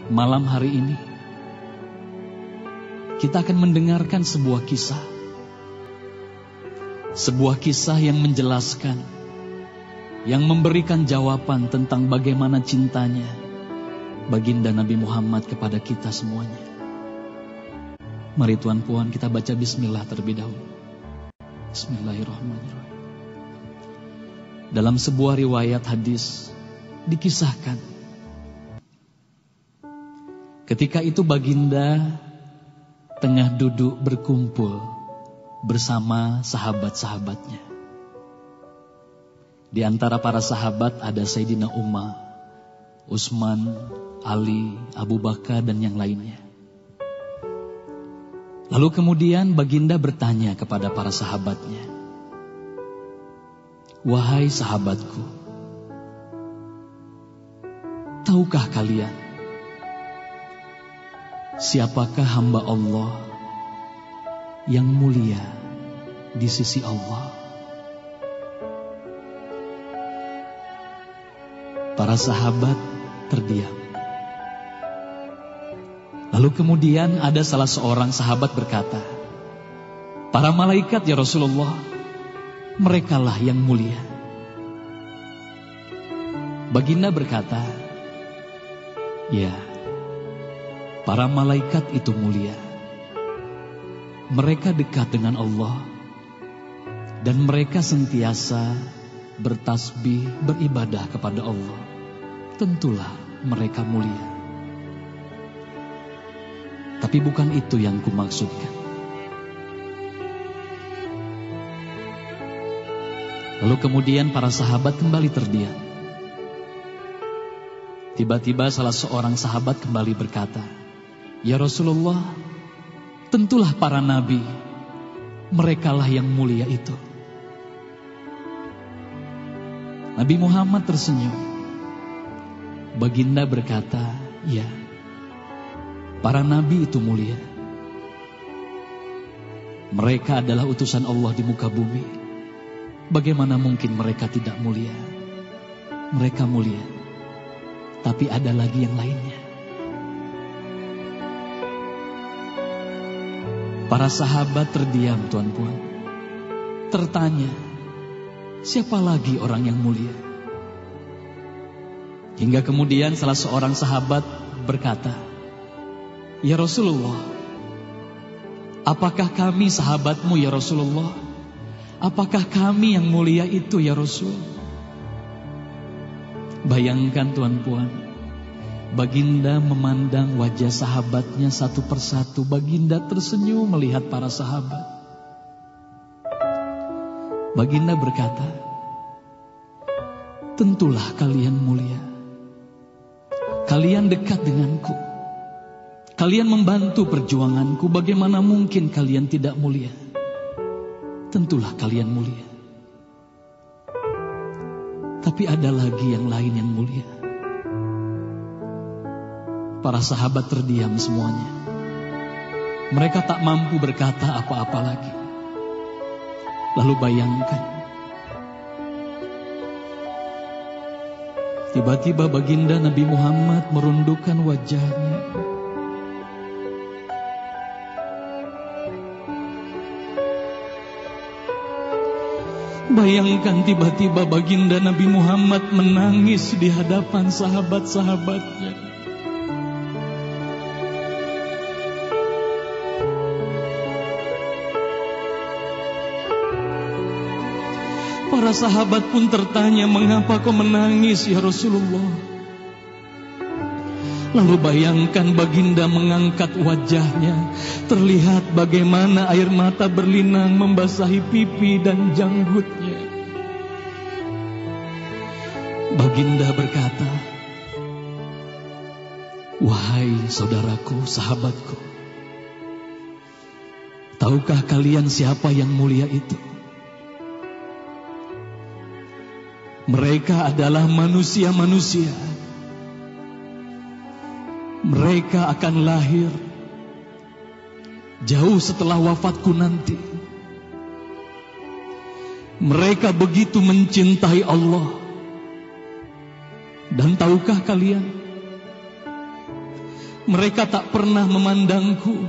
Malam hari ini kita akan mendengarkan sebuah kisah. Sebuah kisah yang menjelaskan, yang memberikan jawaban tentang bagaimana cintanya baginda Nabi Muhammad kepada kita semuanya. Mari Tuan Puan kita baca bismillah terlebih dahulu. Bismillahirrahmanirrahim. Dalam sebuah riwayat hadis dikisahkan, ketika itu baginda tengah duduk berkumpul bersama sahabat-sahabatnya. Di antara para sahabat ada Sayyidina Umar, Utsman, Ali, Abu Bakar dan yang lainnya. Lalu kemudian baginda bertanya kepada para sahabatnya, "Wahai sahabatku, tahukah kalian siapakah hamba Allah yang mulia di sisi Allah?" Para sahabat terdiam. Lalu kemudian ada salah seorang sahabat berkata, "Para malaikat ya Rasulullah, merekalah yang mulia." Baginda berkata, "Ya, para malaikat itu mulia. Mereka dekat dengan Allah dan mereka sentiasa bertasbih, beribadah kepada Allah. Tentulah mereka mulia. Tapi bukan itu yang kumaksudkan." Lalu kemudian para sahabat kembali terdiam. Tiba-tiba salah seorang sahabat kembali berkata, "Ya Rasulullah, tentulah para nabi, merekalah yang mulia itu." Nabi Muhammad tersenyum. Baginda berkata, "Ya, para nabi itu mulia. Mereka adalah utusan Allah di muka bumi. Bagaimana mungkin mereka tidak mulia? Mereka mulia. Tapi ada lagi yang lainnya." Para sahabat terdiam, Tuan Puan. Tertanya, siapa lagi orang yang mulia? Hingga kemudian salah seorang sahabat berkata, "Ya Rasulullah, apakah kami sahabatmu ya Rasulullah? Apakah kami yang mulia itu ya Rasul?" Bayangkan Tuan Puan, baginda memandang wajah sahabatnya satu persatu. Baginda tersenyum melihat para sahabat. Baginda berkata, "Tentulah kalian mulia. Kalian dekat denganku. Kalian membantu perjuanganku. Bagaimana mungkin kalian tidak mulia? Tentulah kalian mulia. Tapi ada lagi yang lain yang mulia." Para sahabat terdiam semuanya. Mereka tak mampu berkata apa-apa lagi. Lalu bayangkan, tiba-tiba baginda Nabi Muhammad merundukkan wajahnya. Bayangkan tiba-tiba baginda Nabi Muhammad menangis di hadapan sahabat-sahabatnya. Para sahabat pun tertanya, "Mengapa kau menangis ya Rasulullah?" Lalu bayangkan baginda mengangkat wajahnya. Terlihat bagaimana air mata berlinang membasahi pipi dan janggutnya. Baginda berkata, "Wahai saudaraku, sahabatku, tahukah kalian siapa yang mulia itu? Mereka adalah manusia-manusia. Mereka akan lahir jauh setelah wafatku nanti. Mereka begitu mencintai Allah. Dan tahukah kalian, Mereka tak pernah memandangku.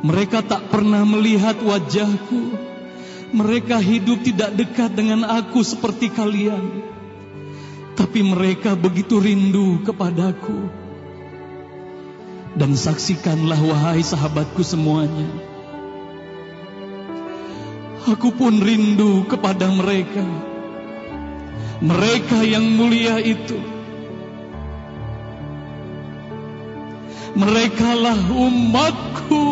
Mereka tak pernah melihat wajahku. Mereka hidup tidak dekat dengan aku seperti kalian. Tapi mereka begitu rindu kepadaku. Dan saksikanlah wahai sahabatku semuanya, aku pun rindu kepada mereka. Mereka yang mulia itu. Merekalah umatku.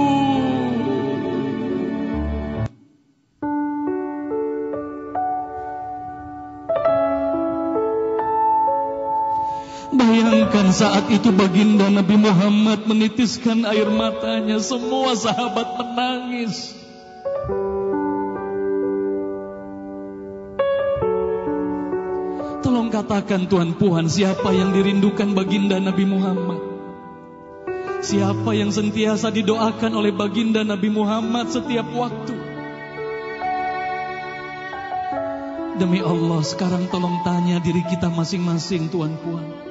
Bayangkan saat itu baginda Nabi Muhammad menitiskan air matanya. Semua sahabat menangis. Tolong katakan Tuhan Puan, siapa yang dirindukan baginda Nabi Muhammad? Siapa yang sentiasa didoakan oleh baginda Nabi Muhammad setiap waktu? Demi Allah, sekarang tolong tanya diri kita masing-masing, Tuhan Puan.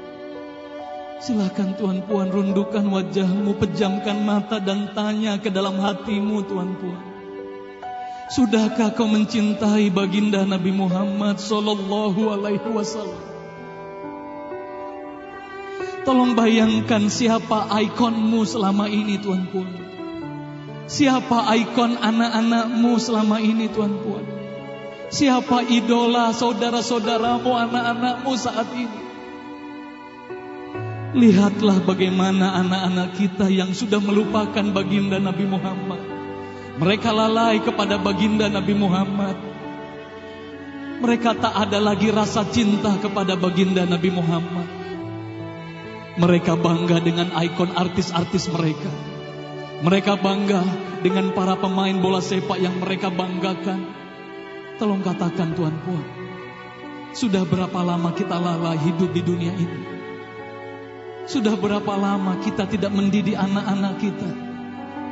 Silakan Tuhan Puan, rundukkan wajahmu, pejamkan mata dan tanya ke dalam hatimu, Tuhan Puan. Sudahkah kau mencintai baginda Nabi Muhammad sallallahu alaihi wasallam? Tolong bayangkan siapa ikonmu selama ini, Tuhan Puan. Siapa ikon anak-anakmu selama ini, Tuhan Puan. Siapa idola saudara-saudaramu, anak-anakmu saat ini. Lihatlah bagaimana anak-anak kita yang sudah melupakan baginda Nabi Muhammad. Mereka lalai kepada baginda Nabi Muhammad. Mereka tak ada lagi rasa cinta kepada baginda Nabi Muhammad. Mereka bangga dengan ikon artis-artis mereka. Mereka bangga dengan para pemain bola sepak yang mereka banggakan. Tolong katakan Tuhan Puan, sudah berapa lama kita lalai hidup di dunia ini? Sudah berapa lama kita tidak mendidik anak-anak kita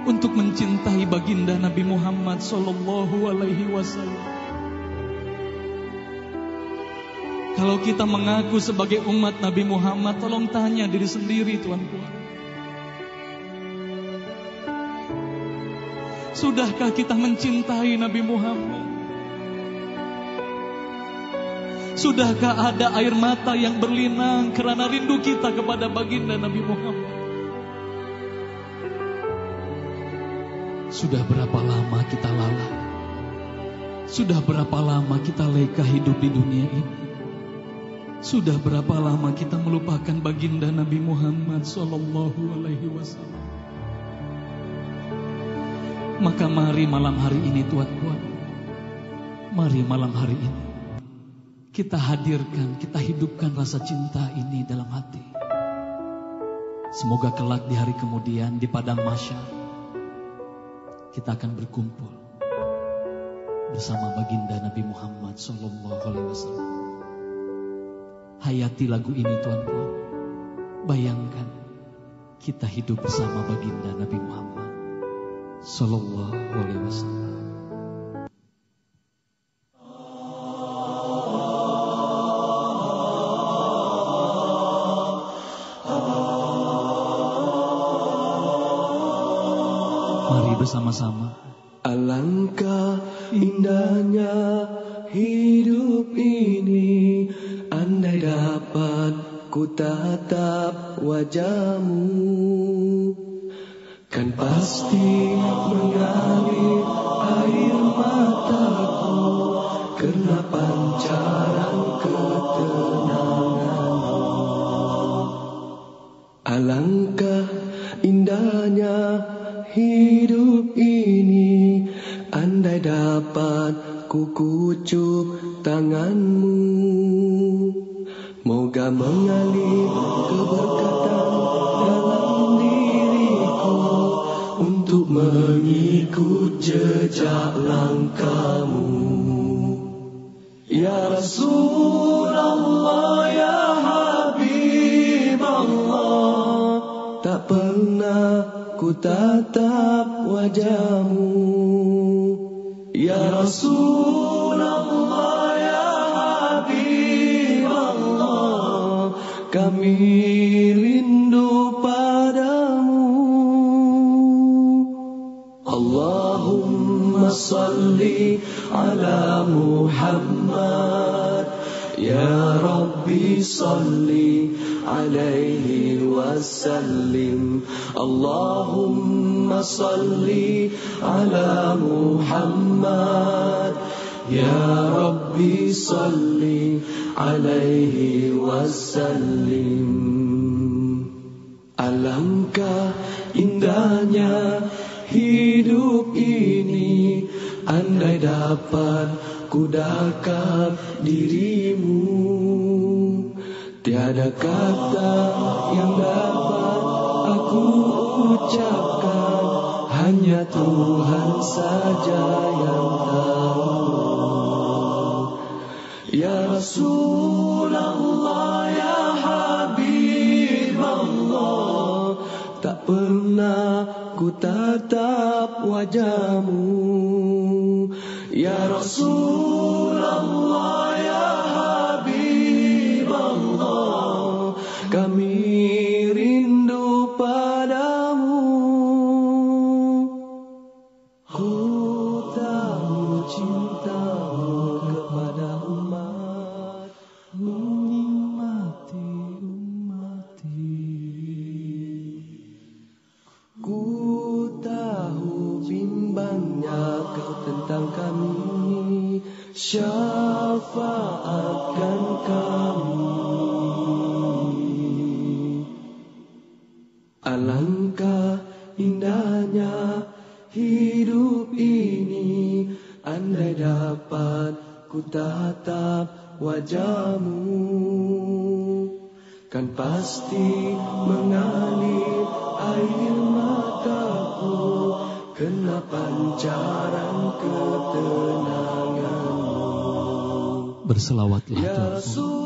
untuk mencintai baginda Nabi Muhammad sallallahu alaihi wasallam? Kalau kita mengaku sebagai umat Nabi Muhammad, tolong tanya diri sendiri, Tuhan Puan. Sudahkah kita mencintai Nabi Muhammad? Sudahkah ada air mata yang berlinang karena rindu kita kepada baginda Nabi Muhammad? Sudah berapa lama kita lalai? Sudah berapa lama kita leka hidup di dunia ini? Sudah berapa lama kita melupakan baginda Nabi Muhammad sallallahu alaihi wasallam? Maka mari malam hari ini, Tuhan Puan, mari malam hari ini kita hadirkan, kita hidupkan rasa cinta ini dalam hati. Semoga kelak di hari kemudian di padang mahsyar kita akan berkumpul bersama baginda Nabi Muhammad sallallahu alaihi wasallam. Hayati lagu ini, Tuhan Puan. Bayangkan kita hidup bersama baginda Nabi Muhammad sallallahu alaihi wasallam. Mari bersama-sama. Alangkah indahnya hidup ini, andai dapat ku tatap wajahmu, kan pasti mengalir air mataku karena pancaran ketenanganmu. Alangkah indahnya hidup ini, andai dapat ku kucup tanganmu, moga mengalir keberkatan dalam diriku untuk mengikut jejak langkahmu. Ya Rasulullah, ya Habib Allah, tak pernah ku tatap wajahmu. Ya Rasulullah, ya Habib Allah, kami rindu padamu. salli ala Muhammad. Ya Rabbi salli alaihi wasallim. Allahumma salli ala Muhammad. Ya Rabbi salli alaihi wasallim. Alangkah indahnya hidup ini, andai dapat ku dekat dirimu. Tiada kata yang dapat aku ucapkan, hanya Tuhan saja yang tahu. Ya Rasulullah, ya Habib Allah, tak pernah ku tatap wajahmu. Ya Rasulullah, ya Habib Allah, kami rindu padamu. Ku tahu cintamu kepada umat, menikmati ku tahu bimbangnya kau tentang kami, syafaatkan kami. Alangkah indahnya hidup ini, andai dapat ku tatap wajahmu, kan pasti mengalir air mataku kena pancaran ketenanganmu. Berselawatlah Tuhanku.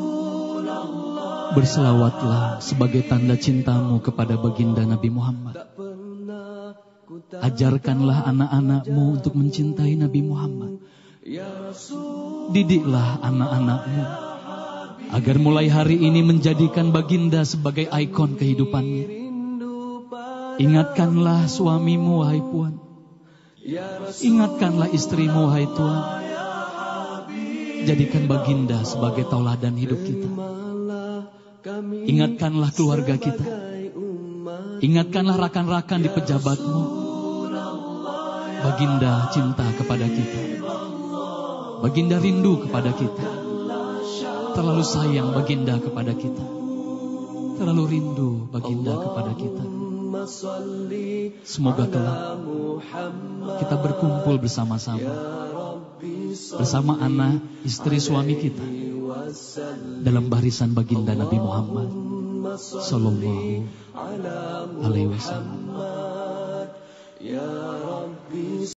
Berselawatlah sebagai tanda cintamu kepada baginda Nabi Muhammad. Ajarkanlah anak-anakmu untuk mencintai Nabi Muhammad. Didiklah anak-anakmu agar mulai hari ini menjadikan baginda sebagai ikon kehidupannya. Ingatkanlah suamimu, wahai puan. Ingatkanlah istrimu, wahai tuan. Jadikan baginda sebagai tauladan hidup kita. Ingatkanlah keluarga kita. Ingatkanlah rakan-rakan di pejabatmu. Baginda cinta kepada kita. Baginda rindu kepada kita. Terlalu sayang baginda kepada kita. Terlalu rindu baginda kepada kita. Semoga kelak kita berkumpul bersama-sama, bersama anak, istri, suami kita dalam barisan baginda Nabi Muhammad Sallallahu Alaihi Wasallam.